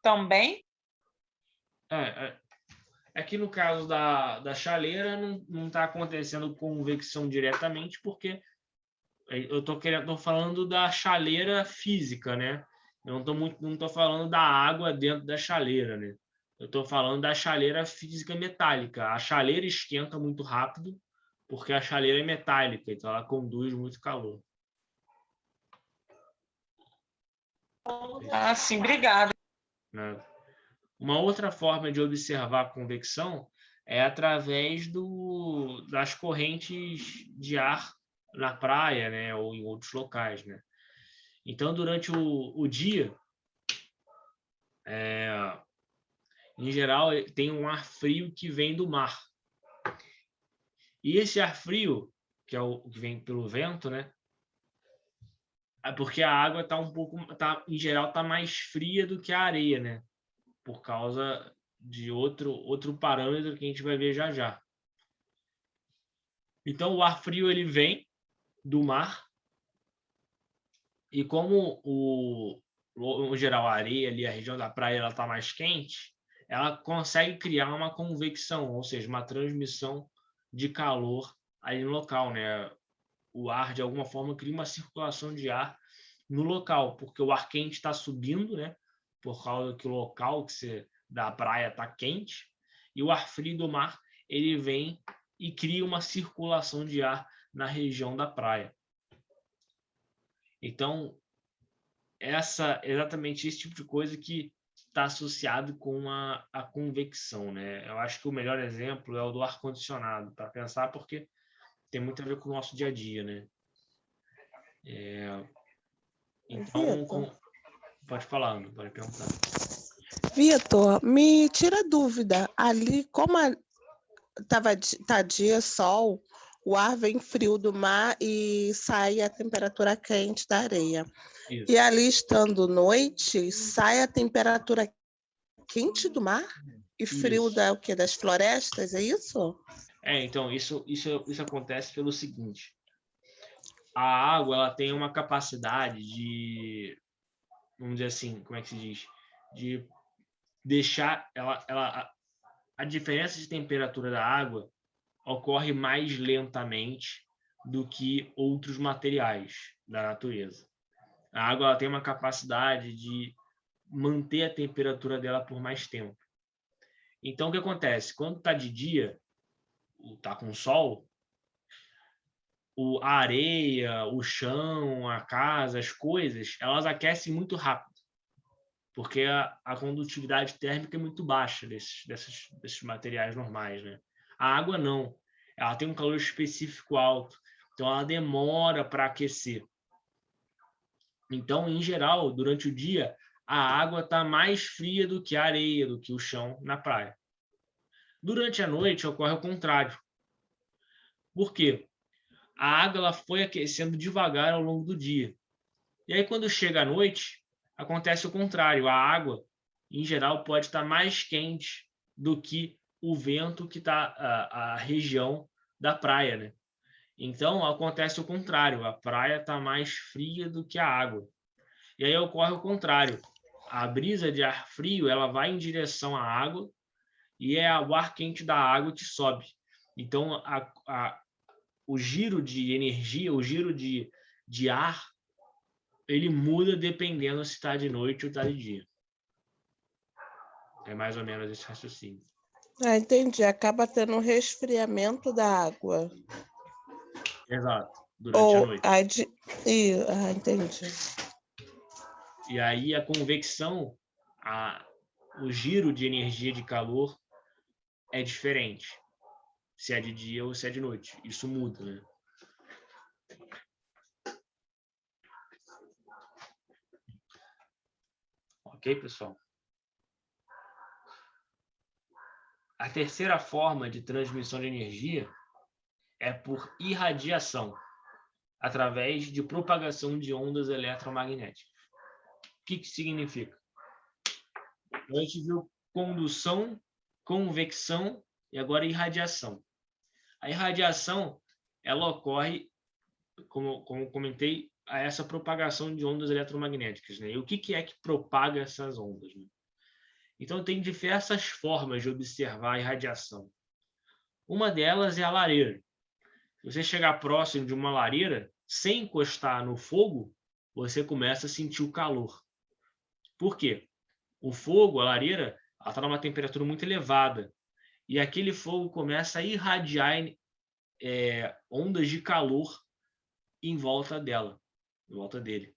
Também? Aqui no caso da chaleira não está acontecendo convecção diretamente, porque eu tô falando da chaleira física, né? Eu não tô falando da água dentro da chaleira, né? Eu estou falando da chaleira física metálica. A chaleira esquenta muito rápido, porque a chaleira é metálica, então ela conduz muito calor. Sim, obrigada. Né? Uma outra forma de observar a convecção é através das correntes de ar na praia, né, ou em outros locais, né? Então, durante o dia, em geral, tem um ar frio que vem do mar. E esse ar frio, que é o que vem pelo vento, né? É porque a água em geral, está mais fria do que a areia, né? Por causa de outro parâmetro que a gente vai ver já já. Então, o ar frio ele vem do mar e como no geral a areia ali, a região da praia, ela está mais quente, ela consegue criar uma convecção, ou seja, uma transmissão de calor aí no local, né? O ar de alguma forma cria uma circulação de ar no local, porque o ar quente está subindo, né? Por causa que o local da praia está quente, e o ar frio do mar ele vem e cria uma circulação de ar na região da praia. Então, exatamente esse tipo de coisa que está associado com a convecção, né? Eu acho que o melhor exemplo é o do ar-condicionado, para pensar, porque tem muito a ver com o nosso dia a dia, né? Então, pode falar, Ana, pode perguntar. Vitor, me tira a dúvida. Ali, como tá dia, sol, o ar vem frio do mar e sai a temperatura quente da areia. Isso. E ali, estando noite, sai a temperatura quente do mar e frio Isso. o quê? Das florestas, é isso? Então, isso acontece pelo seguinte. A água, ela tem uma capacidade de, vamos dizer assim, como é que se diz? De deixar a diferença de temperatura da água ocorre mais lentamente do que outros materiais da natureza. A água, ela tem uma capacidade de manter a temperatura dela por mais tempo. Então, o que acontece? Quando está de dia, está com sol, a areia, o chão, a casa, as coisas, elas aquecem muito rápido, porque a condutividade térmica é muito baixa desses materiais normais, né? A água não. Ela tem um calor específico alto, então ela demora para aquecer. Então, em geral, durante o dia, a água está mais fria do que a areia, do que o chão na praia. Durante a noite, ocorre o contrário. Por quê? A água ela foi aquecendo devagar ao longo do dia. E aí, quando chega a noite, acontece o contrário. A água, em geral, pode estar mais quente do que o vento que está a região da praia, né? Então, acontece o contrário. A praia está mais fria do que a água. E aí ocorre o contrário. A brisa de ar frio ela vai em direção à água e o ar quente da água que sobe. Então, o giro de energia, o giro de ar, ele muda dependendo se está de noite ou está de dia. É mais ou menos esse raciocínio. Entendi. Acaba tendo um resfriamento da água. Exato, durante a noite. Entendi. E aí a convecção, o giro de energia de calor é diferente. Se é de dia ou se é de noite. Isso muda, né? Ok, pessoal? A terceira forma de transmissão de energia é por irradiação, através de propagação de ondas eletromagnéticas. O que significa? A gente viu condução, convecção e agora irradiação. A irradiação, ela ocorre, como comentei, a essa propagação de ondas eletromagnéticas, né? E o que é que propaga essas ondas, né? Então, tem diversas formas de observar a irradiação. Uma delas é a lareira. Se você chegar próximo de uma lareira, sem encostar no fogo, você começa a sentir o calor. Por quê? O fogo, a lareira, ela está numa temperatura muito elevada. E aquele fogo começa a irradiar ondas de calor em volta dela, em volta dele.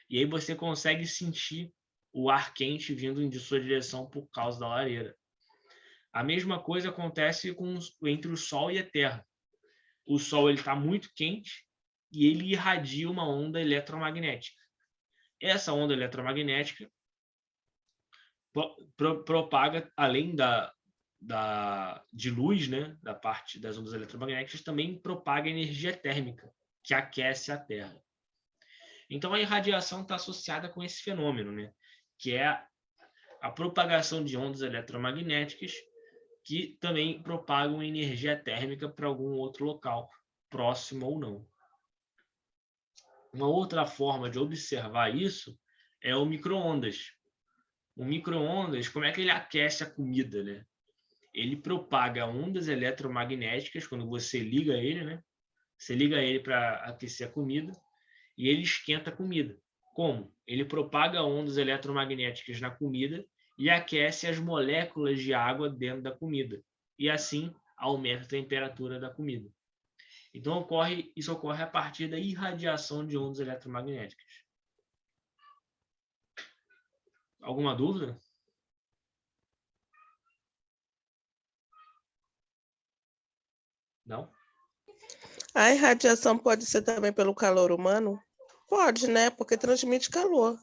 E aí você consegue sentir o ar quente vindo em sua direção por causa da lareira. A mesma coisa acontece entre o Sol e a Terra. O Sol está muito quente e ele irradia uma onda eletromagnética. Essa onda eletromagnética propaga, além de luz, né, da parte das ondas eletromagnéticas, também propaga energia térmica, que aquece a Terra. Então, a irradiação está associada com esse fenômeno, né, que é a propagação de ondas eletromagnéticas que também propagam energia térmica para algum outro local, próximo ou não. Uma outra forma de observar isso é o micro-ondas. O micro-ondas, como é que ele aquece a comida, né? Ele propaga ondas eletromagnéticas quando você liga ele, né? Você liga ele para aquecer a comida e ele esquenta a comida. Como? Ele propaga ondas eletromagnéticas na comida e aquece as moléculas de água dentro da comida. E assim aumenta a temperatura da comida. Então isso ocorre a partir da irradiação de ondas eletromagnéticas. Alguma dúvida? Não? A irradiação pode ser também pelo calor humano? Pode, né? Porque transmite calor.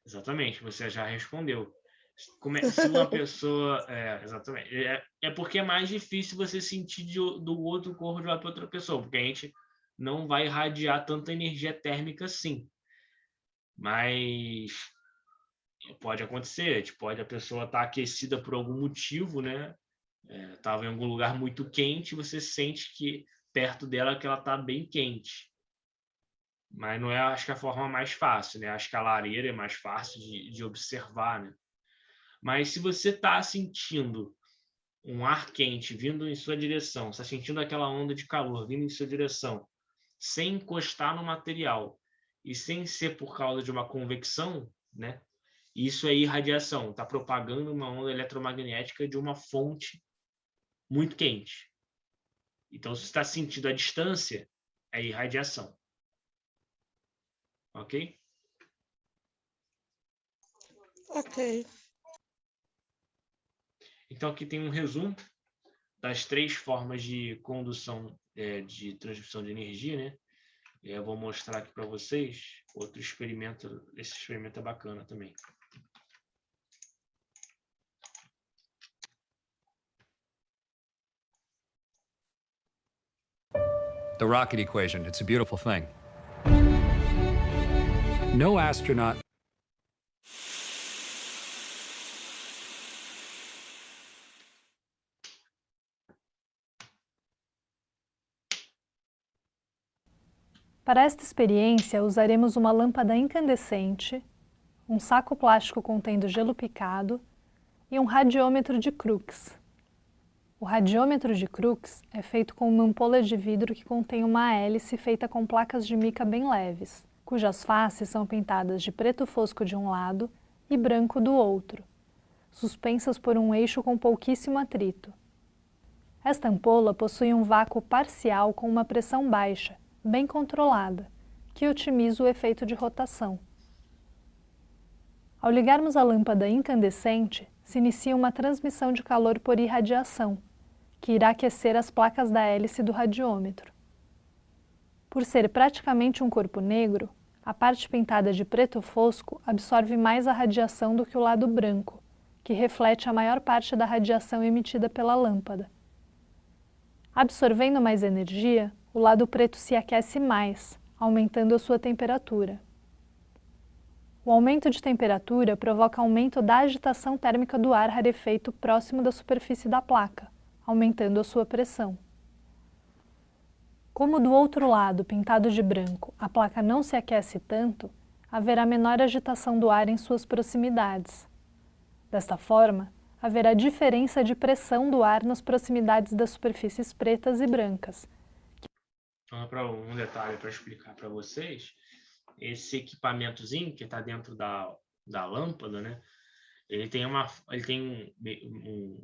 Exatamente, você já respondeu. Se uma pessoa. Exatamente. É porque é mais difícil você sentir do outro corpo de outra pessoa, porque a gente não vai irradiar tanta energia térmica assim. Mas pode acontecer, a pessoa estar aquecida por algum motivo, né? Estava em algum lugar muito quente, você sente que perto dela que ela está bem quente. Mas não é, acho que a forma mais fácil, né? Acho que a lareira é mais fácil de observar, né? Mas se você está sentindo um ar quente vindo em sua direção, está sentindo aquela onda de calor vindo em sua direção, sem encostar no material e sem ser por causa de uma convecção, né? Isso é irradiação, está propagando uma onda eletromagnética de uma fonte muito quente. Então, se você está sentindo a distância, é irradiação. Ok? Ok. Então, aqui tem um resumo das 3 formas de condução, de transmissão de energia, né? Eu vou mostrar aqui para vocês outro experimento. Esse experimento é bacana também. The rocket equation, it's a beautiful thing. No astronaut. Para esta experiência, usaremos uma lâmpada incandescente, um saco plástico contendo gelo picado e um radiômetro de Crookes. O radiômetro de Crookes é feito com uma ampola de vidro que contém uma hélice feita com placas de mica bem leves, cujas faces são pintadas de preto fosco de um lado e branco do outro, suspensas por um eixo com pouquíssimo atrito. Esta ampola possui um vácuo parcial com uma pressão baixa, bem controlada, que otimiza o efeito de rotação. Ao ligarmos a lâmpada incandescente, se inicia uma transmissão de calor por irradiação, que irá aquecer as placas da hélice do radiômetro. Por ser praticamente um corpo negro, a parte pintada de preto fosco absorve mais a radiação do que o lado branco, que reflete a maior parte da radiação emitida pela lâmpada. Absorvendo mais energia, o lado preto se aquece mais, aumentando a sua temperatura. O aumento de temperatura provoca aumento da agitação térmica do ar rarefeito próximo da superfície da placa, aumentando a sua pressão. Como do outro lado, pintado de branco, a placa não se aquece tanto, haverá menor agitação do ar em suas proximidades. Desta forma, haverá diferença de pressão do ar nas proximidades das superfícies pretas e brancas. Então, para um detalhe para explicar para vocês, esse equipamentozinho que está dentro da lâmpada, né? Ele tem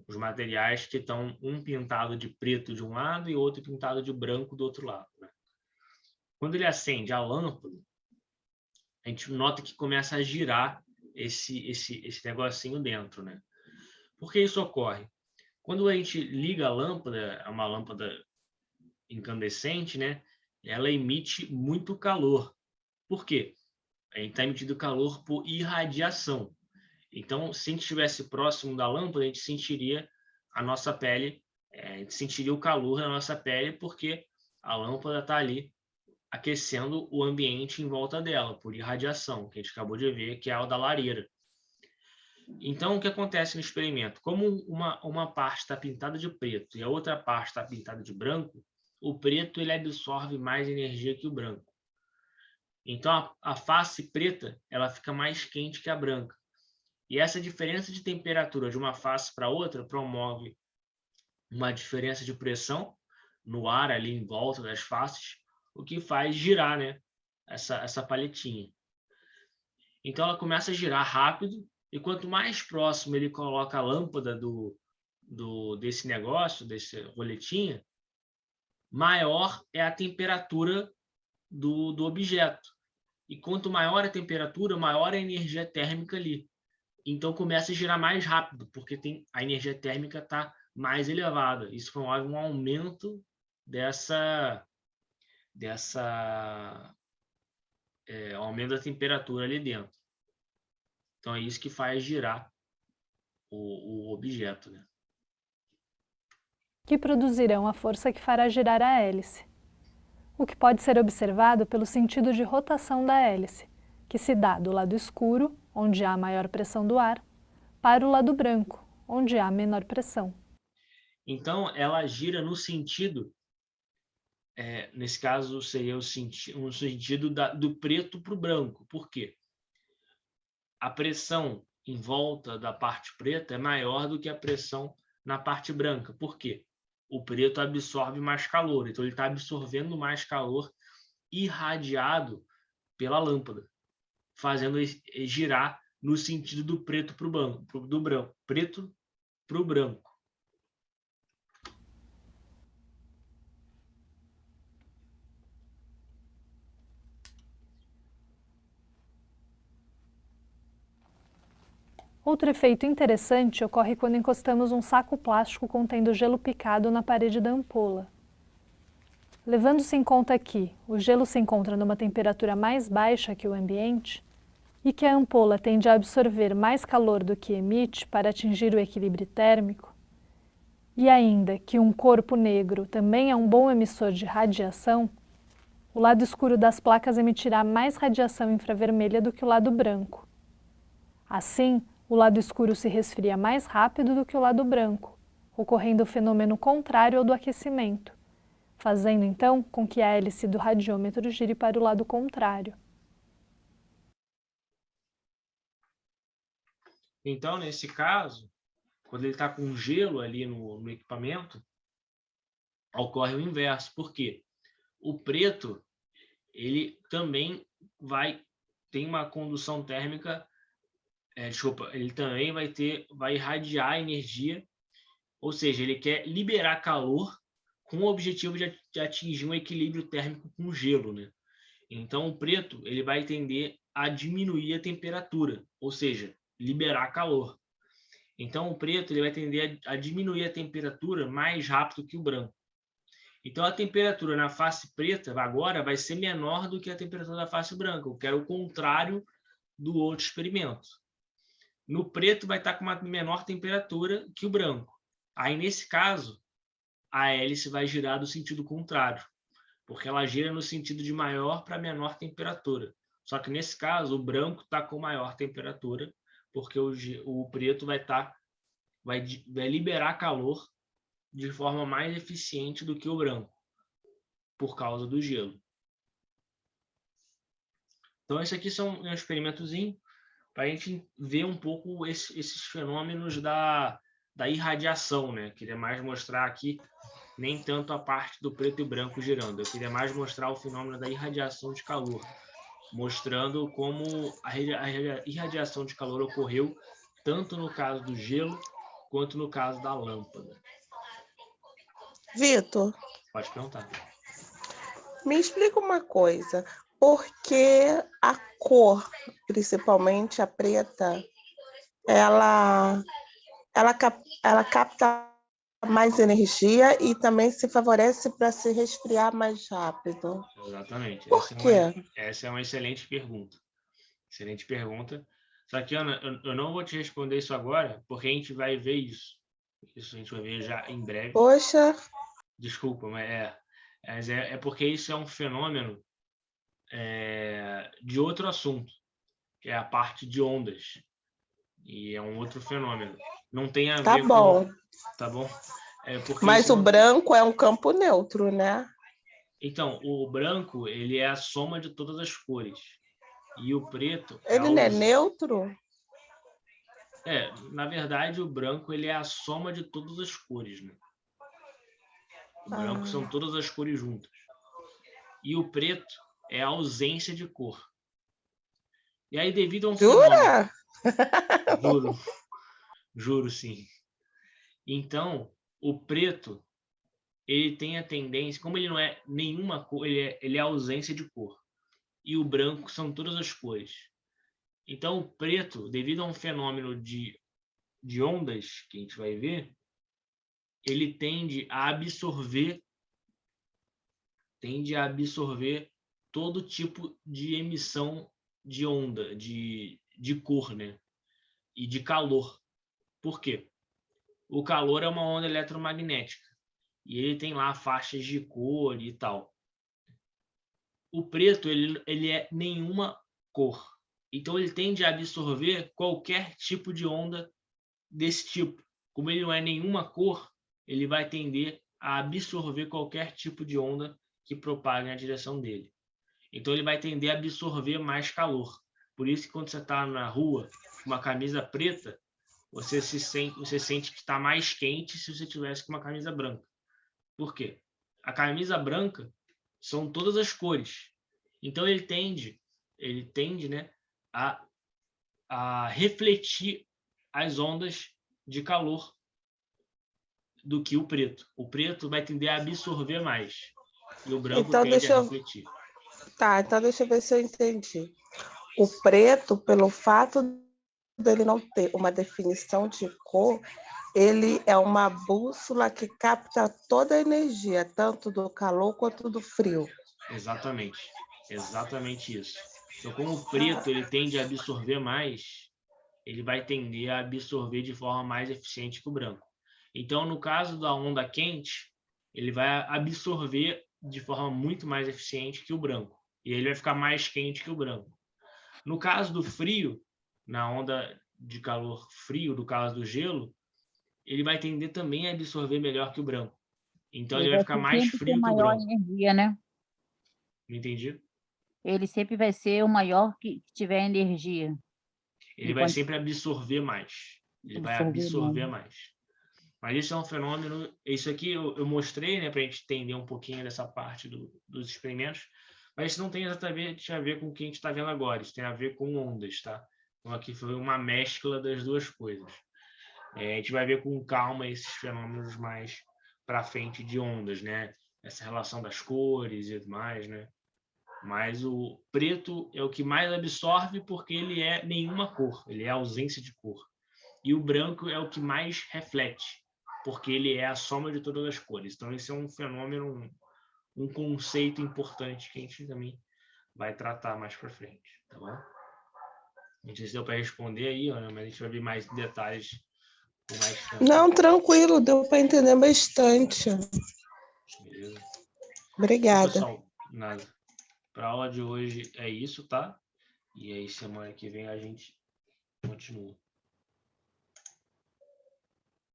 os materiais que estão um pintado de preto de um lado e outro pintado de branco do outro lado, né? Quando ele acende a lâmpada, a gente nota que começa a girar esse negocinho dentro, né? Por que isso ocorre? Quando a gente liga a lâmpada, é uma lâmpada incandescente, né? Ela emite muito calor. Por quê? A gente está emitindo calor por irradiação. Então, se a gente estivesse próximo da lâmpada, a gente sentiria a nossa pele, a gente sentiria o calor na nossa pele, porque a lâmpada está ali aquecendo o ambiente em volta dela, por irradiação, que a gente acabou de ver, que é a da lareira. Então, o que acontece no experimento? Como uma parte está pintada de preto e a outra parte está pintada de branco, o preto ele absorve mais energia que o branco. Então, a face preta ela fica mais quente que a branca. E essa diferença de temperatura de uma face para outra promove uma diferença de pressão no ar ali em volta das faces, o que faz girar, né, essa paletinha. Então, ela começa a girar rápido, e quanto mais próximo ele coloca a lâmpada desse negócio, desse roletinha, maior é a temperatura do objeto. E quanto maior a temperatura, maior a energia térmica ali. Então começa a girar mais rápido, porque a energia térmica está mais elevada. Isso promove um aumento aumento da temperatura ali dentro. Então, é isso que faz girar o objeto, né? Que produzirão a força que fará girar a hélice, o que pode ser observado pelo sentido de rotação da hélice, que se dá do lado escuro, onde há maior pressão do ar, para o lado branco, onde há menor pressão. Então, ela gira no sentido, nesse caso, seria um sentido do preto para o branco. Por quê? A pressão em volta da parte preta é maior do que a pressão na parte branca. Por quê? O preto absorve mais calor, então ele está absorvendo mais calor irradiado pela lâmpada, fazendo girar no sentido do preto para o branco, do branco, preto para o branco. Outro efeito interessante ocorre quando encostamos um saco plástico contendo gelo picado na parede da ampola. Levando-se em conta que o gelo se encontra numa temperatura mais baixa que o ambiente e que a ampola tende a absorver mais calor do que emite para atingir o equilíbrio térmico, e ainda que um corpo negro também é um bom emissor de radiação, o lado escuro das placas emitirá mais radiação infravermelha do que o lado branco. Assim, o lado escuro se resfria mais rápido do que o lado branco, ocorrendo o fenômeno contrário ao do aquecimento, fazendo então com que a hélice do radiômetro gire para o lado contrário. Então, nesse caso, quando ele está com gelo ali no equipamento, ocorre o inverso. Por quê? O preto, ele também tem uma condução térmica, ele também vai irradiar energia, ou seja, ele quer liberar calor com o objetivo de atingir um equilíbrio térmico com o gelo, né? Então, o preto ele vai tender a diminuir a temperatura, ou seja, liberar calor. Então, o preto ele vai tender a diminuir a temperatura mais rápido que o branco. Então, a temperatura na face preta agora vai ser menor do que a temperatura da face branca, que era o contrário do outro experimento. No preto vai estar com uma menor temperatura que o branco. Aí, nesse caso, a hélice vai girar do sentido contrário, porque ela gira no sentido de maior para menor temperatura. Só que, nesse caso, o branco está com maior temperatura, porque o preto vai liberar calor de forma mais eficiente do que o branco, por causa do gelo. Então, esse aqui são um experimentozinho para a gente ver um pouco esses fenômenos da irradiação, né? Queria mais mostrar aqui nem tanto a parte do preto e branco girando. Eu queria mais mostrar o fenômeno da irradiação de calor, mostrando como a irradiação de calor ocorreu tanto no caso do gelo quanto no caso da lâmpada. Vitor, Pode perguntar. me explica uma coisa. Por que a cor, principalmente a preta, ela capta mais energia e também se favorece para se resfriar mais rápido? Exatamente. Por quê? Essa é uma excelente pergunta. Excelente pergunta. Só que, Ana, eu não vou te responder isso agora, porque a gente vai ver isso. Isso a gente vai ver já em breve. Poxa, Desculpa, mas é porque isso é um fenômeno de outro assunto, que é a parte de ondas. E é um outro fenômeno. Não tem a tá ver bom. Tá bom? Porque Mas isso o branco é um campo neutro, né? Então, o branco ele é a soma de todas as cores. E o preto Ele não é neutro? Na verdade, o branco ele é a soma de todas as cores, né? O branco são todas as cores juntas. E o preto é a ausência de cor. E aí, devido a um Jura? fenômeno... Juro, sim. Então, o preto, ele tem a tendência... Como ele não é nenhuma cor, ele é a ausência de cor. E o branco são todas as cores. Então, o preto, devido a um fenômeno de ondas, que a gente vai ver, ele tende a absorver tende a absorver todo tipo de emissão de onda, de cor, né? E de calor. Por quê? O calor é uma onda eletromagnética e ele tem lá faixas de cor e tal. O preto, ele é nenhuma cor. Então, ele tende a absorver qualquer tipo de onda desse tipo. Como ele não é nenhuma cor, ele vai tender a absorver qualquer tipo de onda que propague na direção dele. Então, ele vai tender a absorver mais calor. Por isso que quando você está na rua com uma camisa preta, você sente que está mais quente se você tivesse com uma camisa branca. Por quê? A camisa branca são todas as cores. Então ele tende, né, a refletir as ondas de calor do que o preto. O preto vai tender a absorver mais e o branco Então, tende a refletir. Tá, então deixa eu ver se eu entendi. O preto, pelo fato dele não ter uma definição de cor, ele é uma bússola que capta toda a energia, tanto do calor quanto do frio. Exatamente isso. Então, como o preto ele tende a absorver mais, ele vai tender a absorver de forma mais eficiente que o branco. Então, no caso da onda quente, ele vai absorver de forma muito mais eficiente que o branco. E ele vai ficar mais quente que o branco. No caso do frio, na onda de calor frio, do caso do gelo, ele vai tender também a absorver melhor que o branco. Então, ele vai ficar mais sempre ter frio que o maior branco. energia, né? Não entendi? Ele sempre vai ser o maior que tiver energia. Ele vai sempre absorver mais. Ele vai absorver mais. Mas isso é um fenômeno. Isso aqui eu mostrei, né, para a gente entender um pouquinho dessa parte dos experimentos, mas isso não tem exatamente a ver com o que a gente está vendo agora. Isso tem a ver com ondas, tá? Então aqui foi uma mescla das duas coisas. A gente vai ver com calma esses fenômenos mais para frente de ondas, né? Essa relação das cores e tudo mais, né? Mas o preto é o que mais absorve porque ele é nenhuma cor, ele é ausência de cor. E o branco é o que mais reflete, porque ele é a soma de todas as cores. Então, esse é um fenômeno, um conceito importante que a gente também vai tratar mais para frente, tá bom? Não sei se deu para responder aí, Ana, mas a gente vai ver mais detalhes com mais tempo. Não, tranquilo, deu para entender bastante. Beleza? Obrigada. Pessoal, nada. Para a aula de hoje é isso, tá? E aí semana que vem a gente continua.